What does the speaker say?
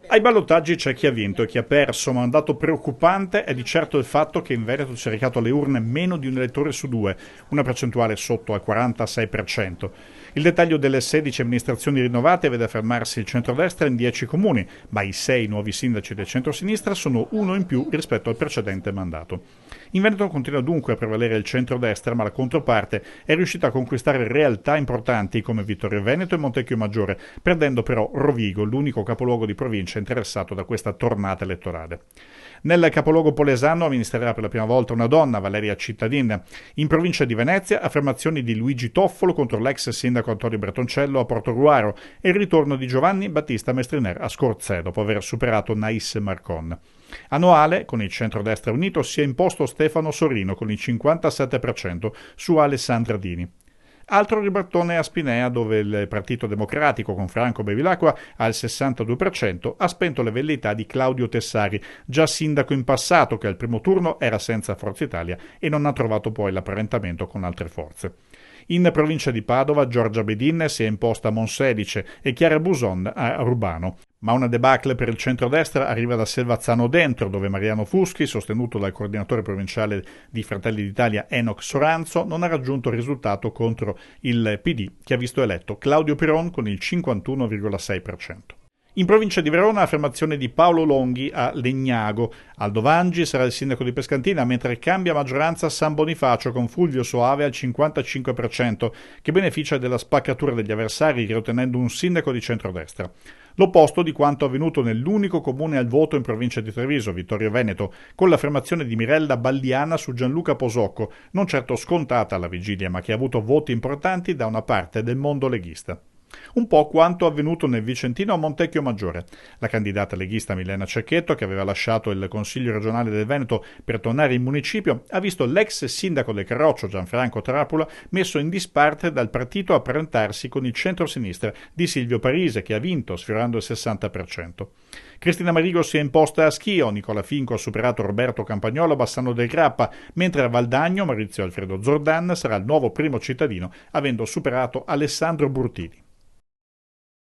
Ai ballottaggi c'è chi ha vinto e chi ha perso, ma un dato preoccupante è di certo il fatto che in Veneto si è recato alle urne meno di un elettore su due, una percentuale sotto al 46%. Il dettaglio delle 16 amministrazioni rinnovate vede fermarsi il centrodestra in 10 comuni, ma i 6 nuovi sindaci del centrosinistra sono uno in più rispetto al precedente mandato. In Veneto continua dunque a prevalere il centrodestra, ma la controparte è riuscita a conquistare realtà importanti come Vittorio Veneto e Montecchio Maggiore, perdendo però Rovigo, l'unico capoluogo di provincia interessato da questa tornata elettorale. Nel capoluogo polesano amministrerà per la prima volta una donna, Valeria Cittadin. In provincia di Venezia, affermazioni di Luigi Toffolo contro l'ex sindaco Antonio Bertoncello a Portogruaro e il ritorno di Giovanni Battista Mestriner a Scorzè dopo aver superato Nais Marcon. A Noale, con il centrodestra unito, si è imposto Stefano Sorino con il 57% su Alessandra Dini. Altro ribaltone a Spinea, dove il Partito Democratico con Franco Bevilacqua al 62% ha spento le velleità di Claudio Tessari, già sindaco in passato che al primo turno era senza Forza Italia e non ha trovato poi l'apparentamento con altre forze. In provincia di Padova, Giorgia Bedin si è imposta a Monselice e Chiara Buson a Rubano. Ma una debacle per il centrodestra arriva da Selvazzano Dentro, dove Mariano Fuschi, sostenuto dal coordinatore provinciale di Fratelli d'Italia Enoch Soranzo, non ha raggiunto risultato contro il PD, che ha visto eletto Claudio Piron con il 51,6%. In provincia di Verona, affermazione di Paolo Longhi a Legnago. Aldo Vangi sarà il sindaco di Pescantina, mentre cambia maggioranza San Bonifacio con Fulvio Soave al 55%, che beneficia della spaccatura degli avversari, riottenendo un sindaco di centrodestra. L'opposto di quanto avvenuto nell'unico comune al voto in provincia di Treviso, Vittorio Veneto, con l'affermazione di Mirella Baldiana su Gianluca Posocco, non certo scontata alla vigilia, ma che ha avuto voti importanti da una parte del mondo leghista. Un po' quanto avvenuto nel Vicentino a Montecchio Maggiore. La candidata leghista Milena Cecchetto, che aveva lasciato il Consiglio regionale del Veneto per tornare in municipio, ha visto l'ex sindaco del Carroccio, Gianfranco Trapula, messo in disparte dal partito a parentarsi con il centro-sinistra di Silvio Parise, che ha vinto, sfiorando il 60%. Cristina Marigo si è imposta a Schio, Nicola Finco ha superato Roberto Campagnolo a Bassano del Grappa, mentre a Valdagno Maurizio Alfredo Zordan sarà il nuovo primo cittadino, avendo superato Alessandro Burtini.